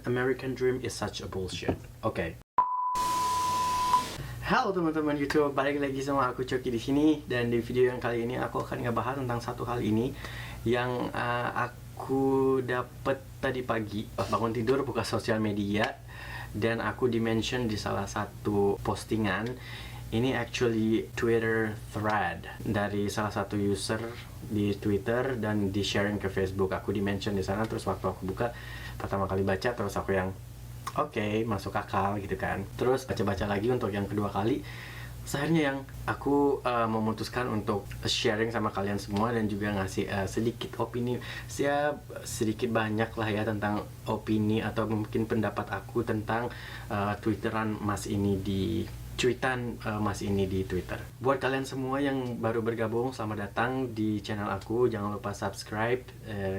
American dream is such a bullshit. Oke. Halo teman-teman YouTube, balik lagi sama aku Coki di sini, dan di video yang kali ini aku akan ngebahas tentang satu hal ini yang aku dapet tadi pagi. Bangun tidur, buka sosial media, dan aku di-mention di salah satu postingan. Ini actually Twitter thread dari salah satu user di Twitter dan di-sharing ke Facebook. Aku di-mention di sana, terus waktu aku buka pertama kali baca, terus aku yang oke, masuk akal gitu kan. Terus baca-baca lagi untuk yang kedua kali. Akhirnya yang aku memutuskan untuk sharing sama kalian semua dan juga ngasih sedikit opini, sedikit banyak lah ya, tentang opini atau mungkin pendapat aku tentang Twitteran Mas ini di cuitan Mas ini di Twitter. Buat kalian semua yang baru bergabung, selamat datang di channel aku. Jangan lupa subscribe.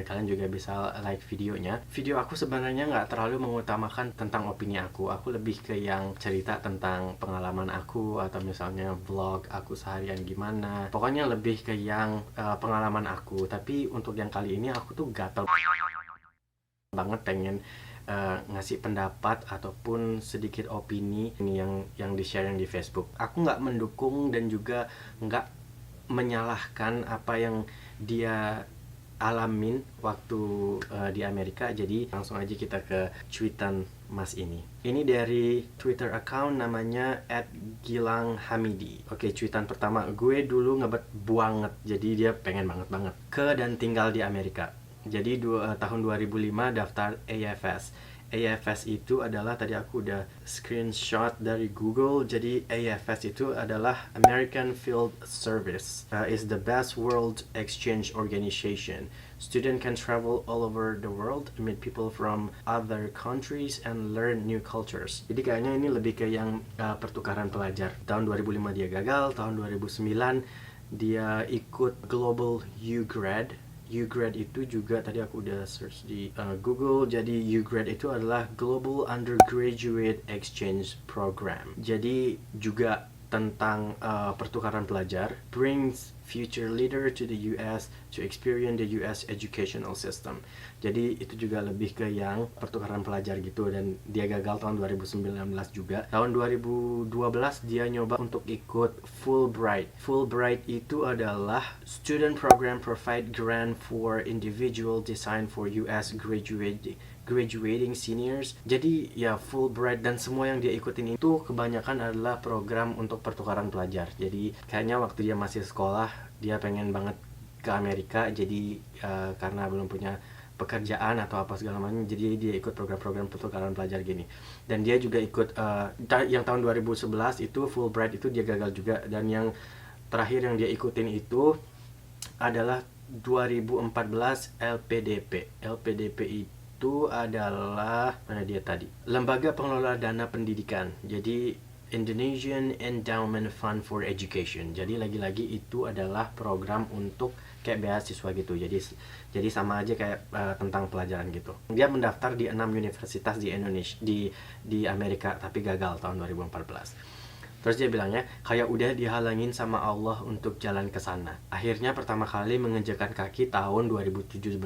Kalian juga bisa like videonya. Video aku sebenarnya nggak terlalu mengutamakan tentang opini aku. Aku lebih ke yang cerita tentang pengalaman aku, atau misalnya vlog aku seharian gimana. Pokoknya lebih ke yang pengalaman aku. Tapi untuk yang kali ini aku tuh gatel banget pengen ngasih pendapat ataupun sedikit opini ini yang di-sharing di Facebook. Aku nggak mendukung dan juga nggak menyalahkan apa yang dia alamin waktu di Amerika. Jadi langsung aja kita ke cuitan Mas ini. Ini dari Twitter account namanya @gilanghamidi. Oke, cuitan pertama, gue dulu ngebet banget, jadi dia pengen banget ke dan tinggal di Amerika. Jadi tahun 2005 daftar AFS. AFS itu adalah, tadi aku udah screenshot dari Google. Jadi AFS itu adalah American Field Service. Is the best world exchange organization. Student can travel all over the world, meet people from other countries, and learn new cultures. Jadi kayaknya ini lebih ke yang pertukaran pelajar. Tahun 2005 dia gagal, tahun 2009 dia ikut Global U-Grad. U-Grad itu juga tadi aku udah search di Google. Jadi U-Grad itu adalah Global Undergraduate Exchange Program. Jadi juga tentang pertukaran pelajar. Brings future leader to the US to experience the US educational system. Jadi itu juga lebih ke yang pertukaran pelajar gitu, dan dia gagal tahun 2019 juga. Tahun 2012 dia nyoba untuk ikut Fulbright. Fulbright itu adalah student program provide grant for individual design for US graduating seniors. Jadi ya Fulbright dan semua yang dia ikutin itu kebanyakan adalah program untuk pertukaran pelajar. Jadi kayaknya waktu dia masih sekolah dia pengen banget ke Amerika. Jadi karena belum punya pekerjaan atau apa segala macam, jadi dia ikut program-program pertukaran pelajar gini. Dan dia juga ikut yang tahun 2011 itu Fulbright itu dia gagal juga. Dan yang terakhir yang dia ikutin itu adalah 2014 LPDP. LPDP itu adalah, mana dia tadi, Lembaga Pengelola Dana Pendidikan. Jadi Indonesian Endowment Fund for Education. Jadi lagi-lagi itu adalah program untuk kayak beasiswa gitu. Jadi sama aja kayak tentang pelajaran gitu. Dia mendaftar di 6 universitas di Indonesia, di Amerika, tapi gagal tahun 2014. Terus dia bilangnya kayak udah dihalangin sama Allah untuk jalan ke sana. Akhirnya pertama kali menginjakan kaki tahun 2017.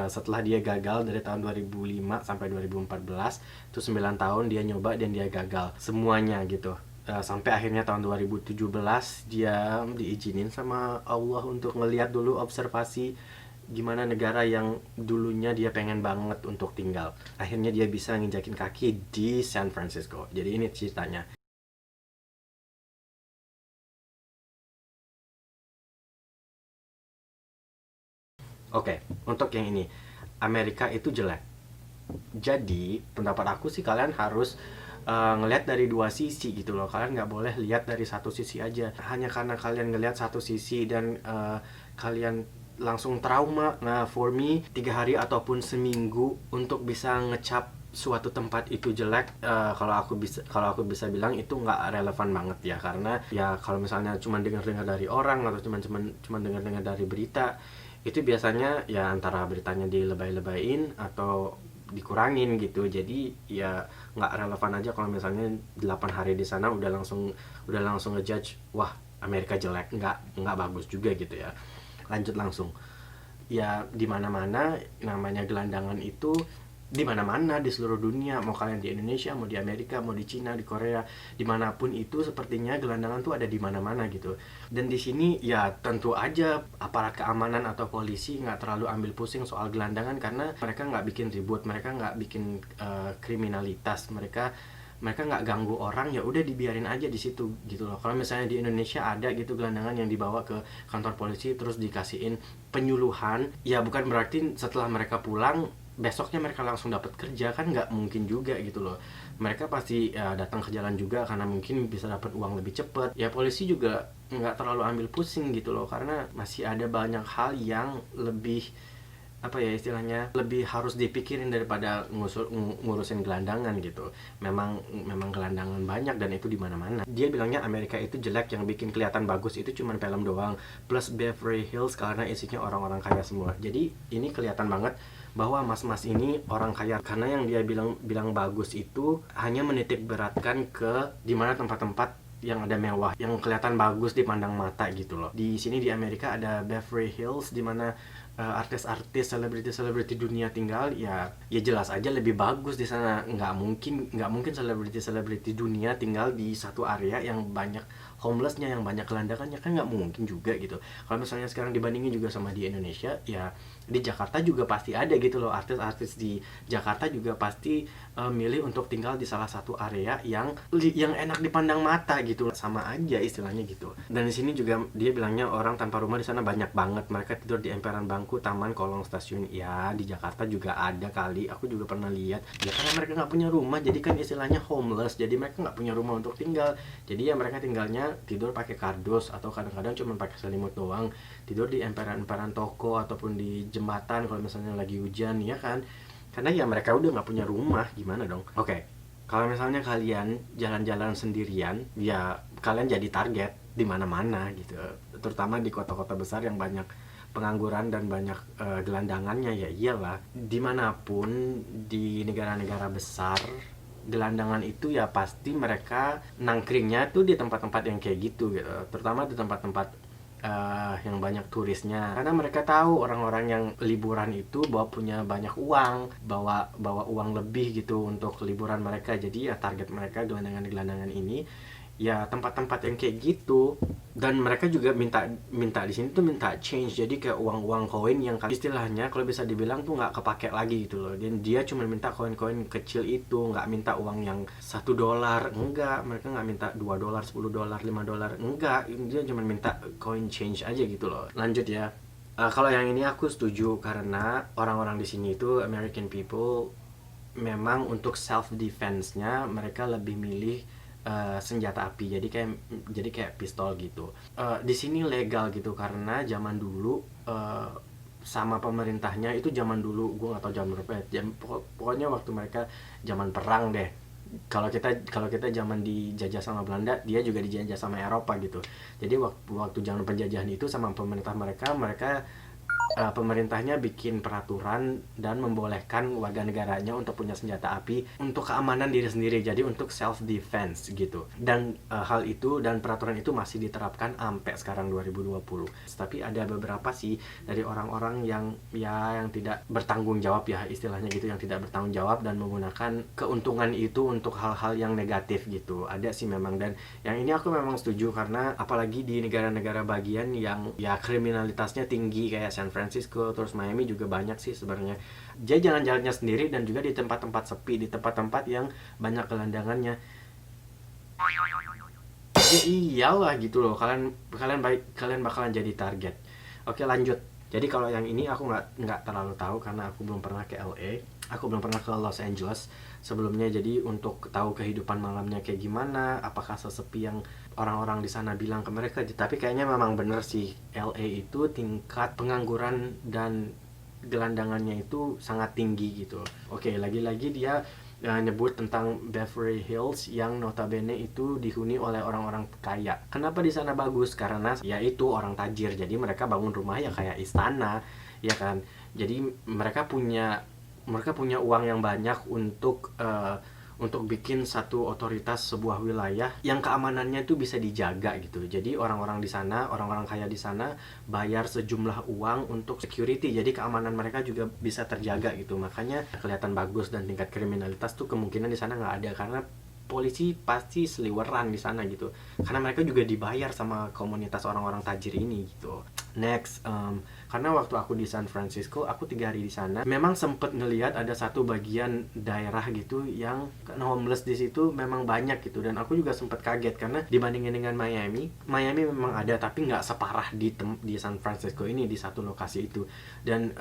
Setelah dia gagal dari tahun 2005 sampai 2014, itu 9 tahun dia nyoba dan dia gagal semuanya gitu. Sampai akhirnya tahun 2017 dia diizinin sama Allah untuk ngeliat dulu, observasi gimana negara yang dulunya dia pengen banget untuk tinggal. Akhirnya dia bisa nginjakin kaki di San Francisco. Jadi ini ceritanya. Oke, untuk yang ini, Amerika itu jelek. Jadi pendapat aku sih kalian harus ngelihat dari dua sisi gitu loh. Kalian nggak boleh lihat dari satu sisi aja. Hanya karena kalian ngelihat satu sisi dan kalian langsung trauma. Nah, for me 3 hari ataupun seminggu untuk bisa ngecap suatu tempat itu jelek, kalau aku bisa bilang itu nggak relevan banget ya. Karena ya kalau misalnya cuma dengar-dengar dari orang atau cuma dengar-dengar dari berita, itu biasanya ya antara beritanya dilebay-lebayin atau dikurangin gitu. Jadi ya nggak relevan aja kalau misalnya 8 hari di sana udah langsung ngejudge, wah Amerika jelek. Nggak bagus juga gitu ya. Lanjut langsung. Ya di mana-mana namanya gelandangan itu di mana-mana di seluruh dunia, mau kalian di Indonesia, mau di Amerika, mau di Cina, di Korea, dimanapun itu sepertinya gelandangan tuh ada di mana-mana gitu. Dan di sini ya tentu aja aparat keamanan atau polisi nggak terlalu ambil pusing soal gelandangan, karena mereka nggak bikin ribut, mereka nggak bikin kriminalitas, mereka nggak ganggu orang, ya udah dibiarin aja di situ gitu loh. Kalau misalnya di Indonesia ada gitu gelandangan yang dibawa ke kantor polisi terus dikasihin penyuluhan, ya bukan berarti setelah mereka pulang besoknya mereka langsung dapat kerja, kan nggak mungkin juga gitu loh. Mereka pasti ya, datang ke jalan juga karena mungkin bisa dapat uang lebih cepat. Ya polisi juga nggak terlalu ambil pusing gitu loh, karena masih ada banyak hal yang lebih apa ya istilahnya, lebih harus dipikirin daripada ngurusin gelandangan gitu. Memang gelandangan banyak dan itu di mana-mana. Dia bilangnya Amerika itu jelek, yang bikin kelihatan bagus itu cuma film doang plus Beverly Hills karena isinya orang-orang kaya semua. Jadi ini kelihatan banget bahwa mas-mas ini orang kaya, karena yang dia bilang bagus itu hanya menitik beratkan ke dimana tempat-tempat yang ada mewah, yang kelihatan bagus dipandang mata gitu loh. Di sini di Amerika ada Beverly Hills di mana artis-artis, selebriti dunia tinggal, ya jelas aja lebih bagus di sana. Nggak mungkin selebriti dunia tinggal di satu area yang banyak homelessnya, yang banyak gelandangannya, kan nggak mungkin juga gitu. Kalau misalnya sekarang dibandingin juga sama di Indonesia, ya di Jakarta juga pasti ada gitu loh, artis-artis di Jakarta juga pasti milih untuk tinggal di salah satu area yang enak dipandang mata gitu, sama aja istilahnya gitu. Dan di sini juga dia bilangnya orang tanpa rumah di sana banyak banget, mereka tidur di emperan bangku taman kolong stasiun. Ya di Jakarta juga ada kali, aku juga pernah lihat. Ya karena mereka nggak punya rumah, jadi kan istilahnya homeless, jadi mereka nggak punya rumah untuk tinggal, jadi ya mereka tinggalnya tidur pakai kardus atau kadang-kadang cuma pakai selimut doang, tidur di emperan-emperan toko ataupun di jembatan kalau misalnya lagi hujan, ya kan, karena ya mereka udah nggak punya rumah, gimana dong. Oke, kalau misalnya kalian jalan-jalan sendirian, ya kalian jadi target di mana-mana gitu, terutama di kota-kota besar yang banyak pengangguran dan banyak gelandangannya. Ya iyalah, dimanapun di negara-negara besar gelandangan itu ya pasti mereka nangkringnya tuh di tempat-tempat yang kayak gitu, terutama di tempat-tempat yang banyak turisnya, karena mereka tahu orang-orang yang liburan itu punya banyak uang, bawa uang lebih gitu untuk liburan mereka. Jadi ya target mereka gelandangan ini ya tempat-tempat yang kayak gitu. Dan mereka juga minta di sini tuh minta change, jadi kayak uang koin yang istilahnya kalau bisa dibilang tuh nggak kepake lagi gitu loh. Dan dia cuma minta koin-koin kecil itu, nggak minta uang yang $1, enggak. Mereka nggak minta $2, $10, $5, enggak. Dia cuma minta coin change aja gitu loh. Lanjut ya. Kalau yang ini aku setuju, karena orang-orang di sini itu American people memang untuk self defense-nya mereka lebih milih senjata api, jadi kayak pistol gitu. Di sini legal gitu karena zaman dulu sama pemerintahnya itu, zaman dulu gue nggak tahu zaman berapa ya, pokoknya waktu mereka zaman perang deh. Kalau kita zaman dijajah sama Belanda, dia juga dijajah sama Eropa gitu. Jadi waktu zaman penjajahan itu sama pemerintah mereka pemerintahnya bikin peraturan dan membolehkan warga negaranya untuk punya senjata api untuk keamanan diri sendiri, jadi untuk self defense gitu. Dan hal itu dan peraturan itu masih diterapkan sampai sekarang 2020. Tapi ada beberapa sih dari orang-orang yang tidak bertanggung jawab ya istilahnya gitu, yang tidak bertanggung jawab dan menggunakan keuntungan itu untuk hal-hal yang negatif gitu. Ada sih memang, dan yang ini aku memang setuju, karena apalagi di negara-negara bagian yang ya kriminalitasnya tinggi kayak San Francisco, terus Miami juga banyak sih sebenarnya. Dia jalan-jalannya sendiri dan juga di tempat-tempat sepi, di tempat-tempat yang banyak gelandangannya. Ya iyalah gitu loh, kalian bakalan jadi target. Oke, lanjut. Jadi kalau yang ini aku nggak terlalu tahu karena aku belum pernah ke LA, aku belum pernah ke Los Angeles sebelumnya. Jadi untuk tahu kehidupan malamnya kayak gimana, apakah sesepi yang orang-orang di sana bilang ke mereka. Tapi kayaknya memang bener sih, LA itu tingkat pengangguran dan gelandangannya itu sangat tinggi gitu. Oke, lagi-lagi dia nyebut tentang Beverly Hills yang notabene itu dihuni oleh orang-orang kaya. Kenapa di sana bagus? Karena ya itu orang tajir, jadi mereka bangun rumah ya kayak istana, ya kan. Jadi mereka punya uang yang banyak untuk bikin satu otoritas sebuah wilayah yang keamanannya itu bisa dijaga gitu. Jadi orang-orang di sana, orang-orang kaya di sana bayar sejumlah uang untuk security. Jadi keamanan mereka juga bisa terjaga gitu. Makanya kelihatan bagus dan tingkat kriminalitas tuh kemungkinan di sana nggak ada karena polisi pasti seliweran di sana gitu. Karena mereka juga dibayar sama komunitas orang-orang tajir ini gitu. Next, karena waktu aku di San Francisco, aku 3 hari di sana, memang sempet ngelihat ada satu bagian daerah gitu yang homeless di situ memang banyak gitu, dan aku juga sempet kaget karena dibandingin dengan Miami memang ada tapi nggak separah di San Francisco ini di satu lokasi itu. Dan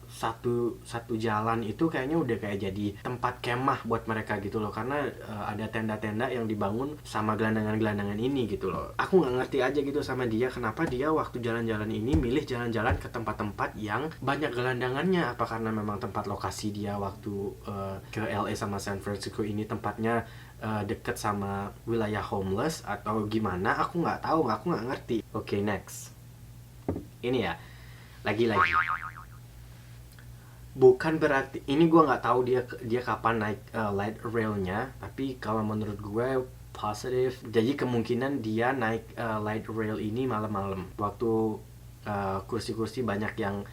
satu jalan itu kayaknya udah kayak jadi tempat kemah buat mereka gitu loh, karena ada tenda-tenda yang dibangun sama gelandangan-gelandangan ini gitu loh. Aku nggak ngerti aja gitu sama dia, kenapa dia waktu jalan-jalan ini milih jalan-jalan ke tempat-tempat yang banyak gelandangannya. Apa karena memang tempat lokasi dia waktu ke LA sama San Francisco ini tempatnya deket sama wilayah homeless atau gimana? Aku nggak tahu, aku nggak ngerti. Oke, next. Ini ya, lagi-lagi. Bukan berarti ini gue nggak tahu dia kapan naik light railnya, tapi kalau menurut gue positif. Jadi kemungkinan dia naik light rail ini malam-malam waktu kursi-kursi banyak yang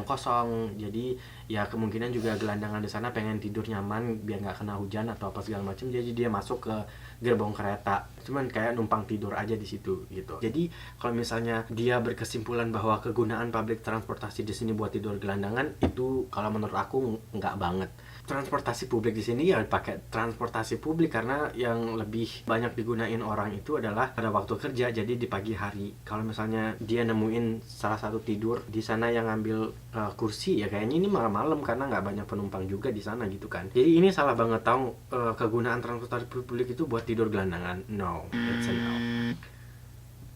kosong. Jadi ya kemungkinan juga gelandangan di sana pengen tidur nyaman biar nggak kena hujan atau apa segala macam. Jadi dia masuk ke gerbong kereta, cuman kayak numpang tidur aja di situ gitu. Jadi kalau misalnya dia berkesimpulan bahwa kegunaan public transportasi di sini buat tidur gelandangan, itu kalau menurut aku nggak banget. Transportasi publik di sini ya pakai transportasi publik karena yang lebih banyak digunain orang itu adalah pada waktu kerja, jadi di pagi hari. Kalau misalnya dia nemuin salah satu tidur di sana yang ngambil kursi, ya kayaknya ini malam-malam karena nggak banyak penumpang juga di sana gitu kan. Jadi ini salah banget tahu kegunaan transportasi publik itu buat tidur gelandangan. No, it's a no.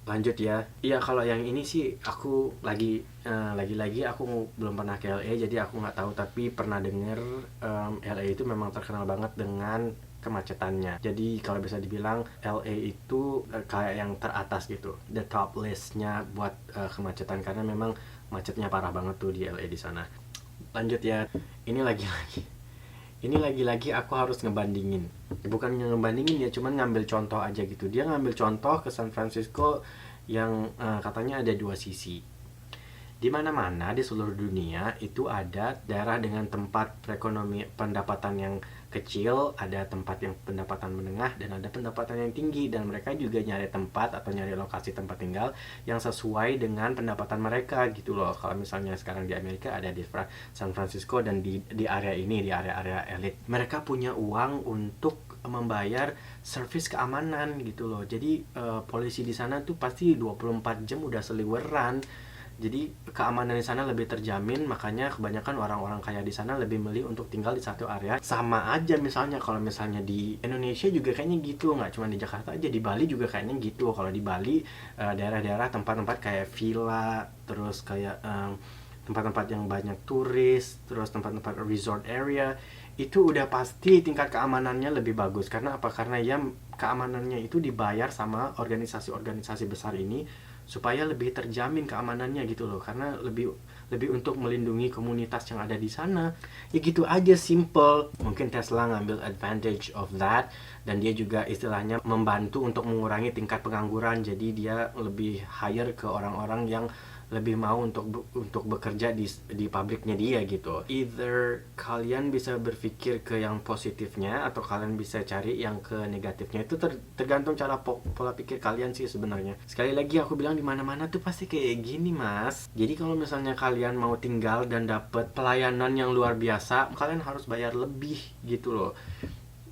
Lanjut ya. Iya, kalau yang ini sih aku lagi-lagi aku belum pernah ke LA, jadi aku nggak tahu, tapi pernah denger LA itu memang terkenal banget dengan kemacetannya. Jadi kalau bisa dibilang LA itu kayak yang teratas gitu, the top listnya buat kemacetan, karena memang macetnya parah banget tuh di LA di sana. Lanjut ya. Ini lagi-lagi aku harus ngebandingin. Bukan ngebandingin ya, cuman ngambil contoh aja gitu. Dia ngambil contoh ke San Francisco yang katanya ada 2 sisi. Di mana-mana di seluruh dunia itu ada daerah dengan tempat perekonomian pendapatan yang kecil, ada tempat yang pendapatan menengah, dan ada pendapatan yang tinggi, dan mereka juga nyari tempat atau nyari lokasi tempat tinggal yang sesuai dengan pendapatan mereka gitu loh. Kalau misalnya sekarang di Amerika ada di San Francisco dan di area ini, di area-area elit, mereka punya uang untuk membayar servis keamanan gitu loh. Jadi polisi di sana tuh pasti 24 jam udah seliweran. Jadi keamanan di sana lebih terjamin, makanya kebanyakan orang-orang kaya di sana lebih milih untuk tinggal di satu area. Sama aja misalnya kalau misalnya di Indonesia juga kayaknya gitu, nggak cuma di Jakarta aja, di Bali juga kayaknya gitu. Kalau di Bali daerah-daerah tempat-tempat kayak villa, terus kayak tempat-tempat yang banyak turis, terus tempat-tempat resort area, itu udah pasti tingkat keamanannya lebih bagus. Karena apa? Karena ya keamanannya itu dibayar sama organisasi-organisasi besar ini supaya lebih terjamin keamanannya gitu loh, karena lebih untuk melindungi komunitas yang ada di sana. Ya gitu aja, simple. Mungkin Tesla ngambil advantage of that, dan dia juga istilahnya membantu untuk mengurangi tingkat pengangguran. Jadi dia lebih hire ke orang-orang yang lebih mau untuk bekerja di pabriknya dia gitu. Either kalian bisa berpikir ke yang positifnya atau kalian bisa cari yang ke negatifnya. Itu tergantung cara pola pikir kalian sih sebenarnya. Sekali lagi aku bilang, di mana-mana tuh pasti kayak gini, Mas. Jadi kalau misalnya kalian mau tinggal dan dapat pelayanan yang luar biasa, kalian harus bayar lebih gitu loh.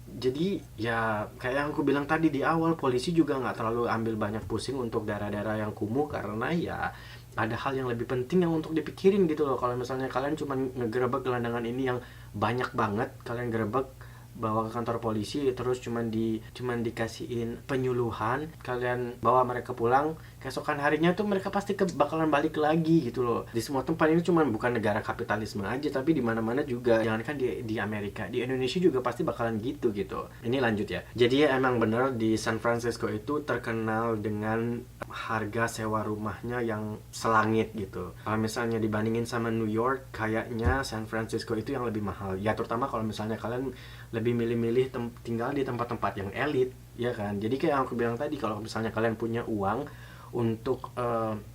Jadi ya kayak yang aku bilang tadi di awal, polisi juga nggak terlalu ambil banyak pusing untuk daerah-daerah yang kumuh, karena ya ada hal yang lebih penting yang untuk dipikirin gitu loh. Kalau misalnya kalian cuma ngegerebek gelandangan ini yang banyak banget, kalian gerebek bawa ke kantor polisi, terus cuman dikasihin penyuluhan, kalian bawa mereka pulang, keesokan harinya tuh mereka pasti bakalan balik lagi gitu loh. Di semua tempat ini cuman bukan negara kapitalisme aja, tapi di mana-mana juga. Jangankan di Amerika, di Indonesia juga pasti bakalan gitu. Ini lanjut ya. Jadi ya emang bener di San Francisco itu terkenal dengan harga sewa rumahnya yang selangit gitu. Kalau misalnya dibandingin sama New York, kayaknya San Francisco itu yang lebih mahal. Ya terutama kalau misalnya kalian lebih milih-milih tinggal di tempat-tempat yang elit, ya kan. Jadi kayak yang aku bilang tadi, kalau misalnya kalian punya uang untuk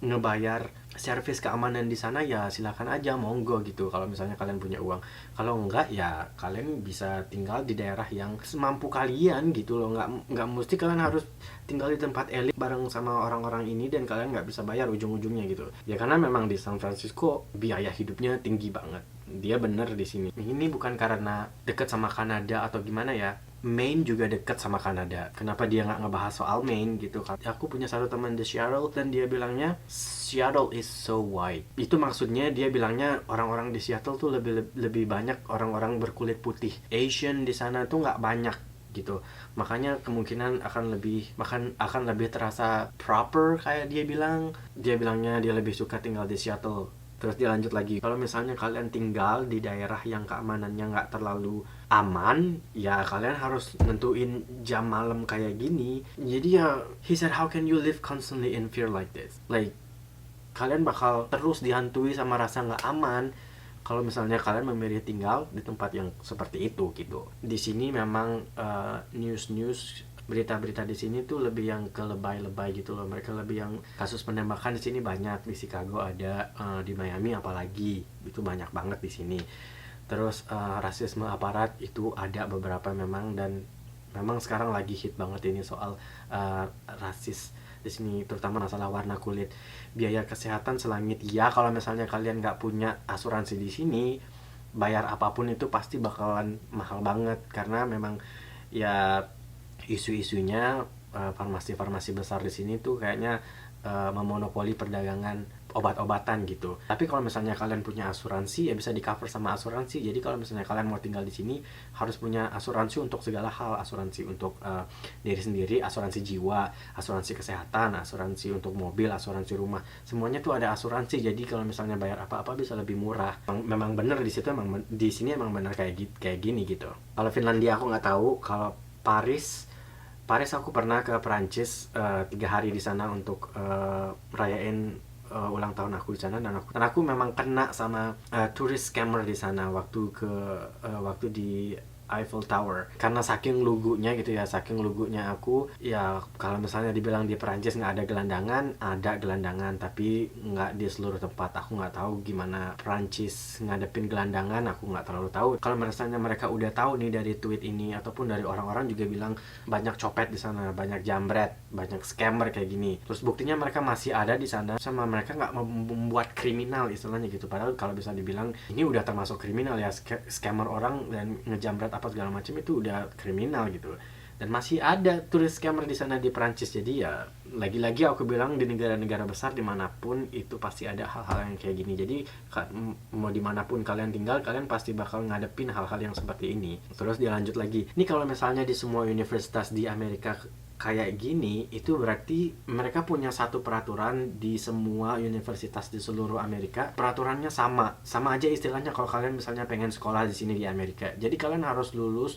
ngebayar servis keamanan di sana, ya silakan aja, monggo gitu. Kalau misalnya kalian punya uang, kalau enggak ya kalian bisa tinggal di daerah yang semampu kalian gitu loh. Nggak mesti kalian harus tinggal di tempat elit bareng sama orang-orang ini dan kalian nggak bisa bayar ujung-ujungnya gitu ya, karena memang di San Francisco biaya hidupnya tinggi banget. Dia bener di sini. Ini bukan karena deket sama Kanada atau gimana ya, Maine juga dekat sama Kanada. Kenapa dia nggak ngebahas soal Maine gitu kan? Aku punya satu teman di Seattle dan dia bilangnya Seattle is so white. Itu maksudnya dia bilangnya orang-orang di Seattle tuh lebih banyak orang-orang berkulit putih. Asian di sana tuh nggak banyak gitu. Makanya kemungkinan akan lebih terasa proper kayak dia bilang. Dia bilangnya dia lebih suka tinggal di Seattle. Terus dia lanjut lagi, kalau misalnya kalian tinggal di daerah yang keamanannya nggak terlalu aman, ya kalian harus nentuin jam malam kayak gini. Jadi ya, he said, how can you live constantly in fear like this? Like, kalian bakal terus dihantui sama rasa nggak aman kalau misalnya kalian memilih tinggal di tempat yang seperti itu gitu. Di sini memang news berita-berita di sini tuh lebih yang ke lebay-lebay gitu loh. Mereka lebih yang kasus penembakan di sini banyak, di Chicago ada, di Miami apalagi itu banyak banget di sini. Terus rasisme aparat itu ada beberapa memang, dan memang sekarang lagi hit banget ini soal rasis di sini, terutama masalah warna kulit. Biaya kesehatan selangit ya, kalau misalnya kalian nggak punya asuransi di sini, bayar apapun itu pasti bakalan mahal banget, karena memang ya isu-isunya farmasi-farmasi besar di sini tuh kayaknya memonopoli perdagangan obat-obatan gitu. Tapi kalau misalnya kalian punya asuransi ya bisa di cover sama asuransi. Jadi kalau misalnya kalian mau tinggal di sini harus punya asuransi untuk segala hal, asuransi untuk diri sendiri, asuransi jiwa, asuransi kesehatan, asuransi untuk mobil, asuransi rumah. Semuanya tuh ada asuransi. Jadi kalau misalnya bayar apa-apa bisa lebih murah. Memang bener di situ, di sini emang bener kayak gini gitu. Kalau Finlandia aku nggak tahu. Kalau Paris aku pernah ke Perancis 3 hari di sana untuk rayain ulang tahun aku di sana, dan aku memang kena sama tourist scammer di sana waktu di Eiffel Tower, karena saking lugunya gitu ya, saking lugunya aku ya. Kalau misalnya dibilang di Perancis nggak ada gelandangan, tapi nggak di seluruh tempat. Aku nggak tahu gimana Perancis ngadepin gelandangan, aku nggak terlalu tahu. Kalau misalnya mereka udah tahu nih dari tweet ini ataupun dari orang-orang juga bilang banyak copet di sana, banyak jambret, banyak scammer kayak gini. Terus buktinya mereka masih ada di sana, sama mereka nggak membuat kriminal istilahnya gitu. Padahal kalau bisa dibilang ini udah termasuk kriminal ya, scammer orang dan ngejambret apa segala macam itu udah kriminal gitu. Dan masih ada turis scammer di sana di Perancis. Jadi ya lagi-lagi aku bilang di negara-negara besar dimanapun itu pasti ada hal-hal yang kayak gini. Jadi mau dimanapun kalian tinggal, kalian pasti bakal ngadepin hal-hal yang seperti ini. Terus dia lanjut lagi, ini kalau misalnya di semua universitas di Amerika kayak gini, itu berarti mereka punya satu peraturan di semua universitas di seluruh Amerika. Peraturannya sama aja istilahnya kalau kalian misalnya pengen sekolah di sini di Amerika. Jadi kalian harus lulus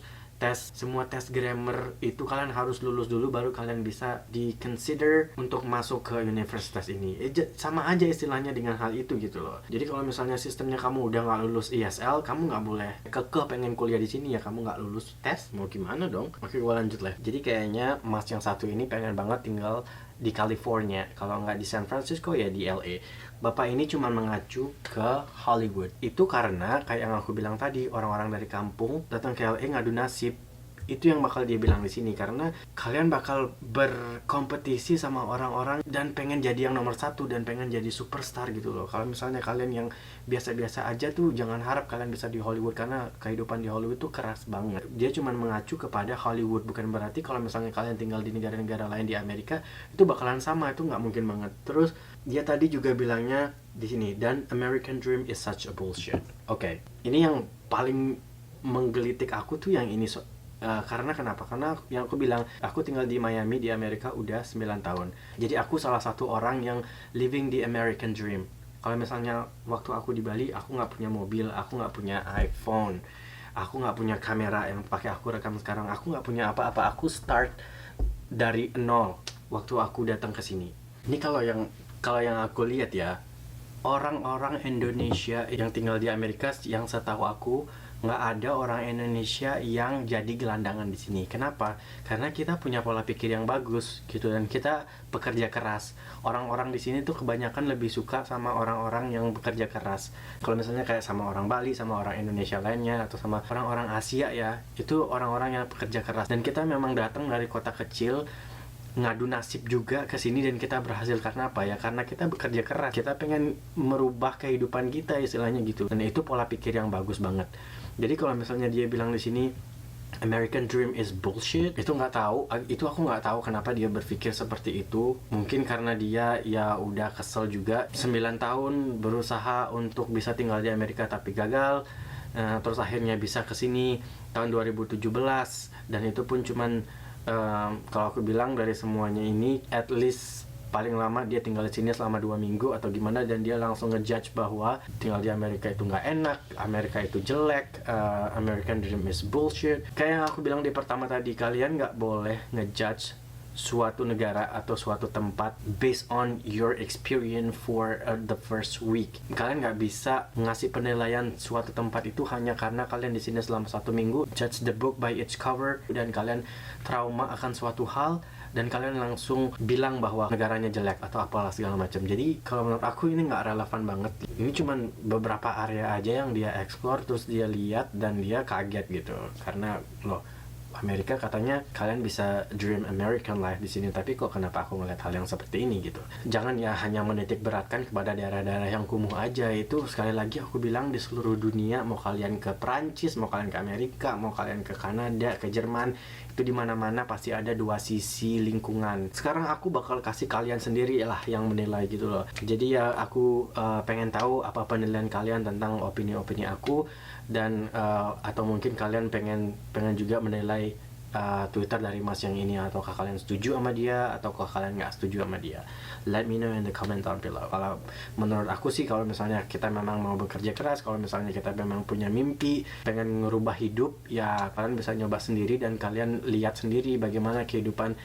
semua tes grammar itu kalian harus lulus dulu, baru kalian bisa di consider untuk masuk ke universitas ini. Sama aja istilahnya dengan hal itu gitu loh. Jadi kalau misalnya sistemnya kamu udah nggak lulus ESL, kamu nggak boleh kekeh pengen kuliah di sini ya, kamu nggak lulus tes, mau gimana dong? Oke, gue lanjut lah. Jadi kayaknya mas yang satu ini pengen banget tinggal di California, kalau nggak di San Francisco ya di LA. Bapak ini cuma mengacu ke Hollywood. Itu karena kayak yang aku bilang tadi, orang-orang dari kampung datang ke LA ngadu nasib. Itu yang bakal dia bilang di sini, karena kalian bakal berkompetisi sama orang-orang dan pengen jadi yang nomor satu dan pengen jadi superstar gitu loh. Kalau misalnya kalian yang biasa-biasa aja tuh jangan harap kalian bisa di Hollywood, karena kehidupan di Hollywood tuh keras banget. Dia cuma mengacu kepada Hollywood, bukan berarti kalau misalnya kalian tinggal di negara-negara lain di Amerika itu bakalan sama, itu nggak mungkin banget. Terus dia tadi juga bilangnya di sini, dan American Dream is such a bullshit. Oke, ini yang paling menggelitik aku tuh yang ini. Karena kenapa? Karena yang aku bilang, aku tinggal di Miami di Amerika udah 9 tahun. Jadi aku salah satu orang yang living the American Dream. Kalau misalnya waktu aku di Bali, aku nggak punya mobil, aku nggak punya iPhone, aku nggak punya kamera yang pakai aku rekam sekarang, aku nggak punya apa-apa. Aku start dari nol waktu aku datang ke sini. Ini kalau yang aku lihat ya, orang-orang Indonesia yang tinggal di Amerika, yang setahu aku nggak ada orang Indonesia yang jadi gelandangan di sini. Kenapa? Karena kita punya pola pikir yang bagus gitu, dan kita bekerja keras. Orang-orang di sini tuh kebanyakan lebih suka sama orang-orang yang bekerja keras. Kalau misalnya kayak sama orang Bali, sama orang Indonesia lainnya, atau sama orang-orang Asia ya, itu orang-orang yang bekerja keras. Dan kita memang datang dari kota kecil, ngadu nasib juga ke sini, dan kita berhasil. Karena apa ya? Karena kita bekerja keras. Kita pengen merubah kehidupan kita istilahnya gitu. Dan itu pola pikir yang bagus banget. Jadi kalau misalnya dia bilang di sini American Dream is bullshit, itu aku nggak tahu kenapa dia berpikir seperti itu. Mungkin karena dia ya udah kesel juga, 9 tahun berusaha untuk bisa tinggal di Amerika tapi gagal. Terus akhirnya bisa kesini tahun 2017, dan itu pun cuman kalau aku bilang dari semuanya ini, at least paling lama dia tinggal di sini selama 2 minggu atau gimana, dan dia langsung ngejudge bahwa tinggal di Amerika itu nggak enak, Amerika itu jelek, American Dream is bullshit. Kayak yang aku bilang di pertama tadi, kalian nggak boleh ngejudge suatu negara atau suatu tempat based on your experience for the first week. Kalian nggak bisa ngasih penilaian suatu tempat itu hanya karena kalian di sini selama 1 minggu. Judge the book by its cover, dan kalian trauma akan suatu hal dan kalian langsung bilang bahwa negaranya jelek atau apalah segala macam. Jadi kalau menurut aku ini nggak relevan banget. Ini cuman beberapa area aja yang dia explore, terus dia lihat dan dia kaget gitu. Karena loh, Amerika katanya kalian bisa dream American life di sini, tapi kok kenapa aku ngeliat hal yang seperti ini gitu. Jangan ya hanya menitik beratkan kepada daerah-daerah yang kumuh aja. Itu sekali lagi aku bilang, di seluruh dunia, mau kalian ke Perancis, mau kalian ke Amerika, mau kalian ke Kanada, ke Jerman, itu di mana-mana pasti ada dua sisi lingkungan. Sekarang aku bakal kasih kalian sendiri lah yang menilai gitu loh. Jadi ya aku pengen tahu apa penilaian kalian tentang opini-opini aku, dan atau mungkin kalian pengen juga menilai Twitter dari Mas yang ini, ataukah kalian setuju sama dia ataukah kalian nggak setuju sama dia. Let me know in the comment down below. Kalau menurut aku sih, kalau misalnya kita memang mau bekerja keras, kalau misalnya kita memang punya mimpi pengen ngerubah hidup, ya kalian bisa nyoba sendiri dan kalian lihat sendiri bagaimana kehidupan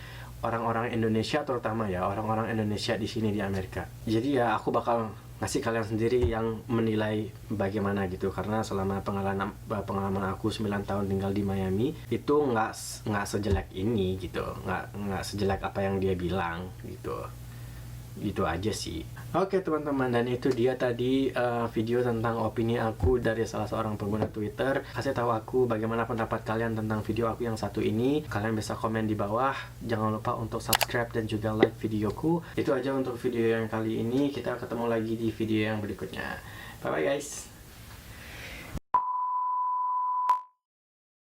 orang-orang Indonesia, terutama ya orang-orang Indonesia di sini di Amerika. Jadi ya aku bakal ngasih kalian sendiri yang menilai bagaimana gitu, karena selama pengalaman aku 9 tahun tinggal di Miami itu nggak sejelek ini gitu, nggak sejelek apa yang dia bilang gitu aja sih. Oke teman-teman, dan itu dia tadi video tentang opini aku dari salah seorang pengguna Twitter. Kasih tahu aku bagaimana pendapat kalian tentang video aku yang satu ini. Kalian bisa komen di bawah. Jangan lupa untuk subscribe dan juga like videoku. Itu aja untuk video yang kali ini. Kita ketemu lagi di video yang berikutnya. Bye bye guys.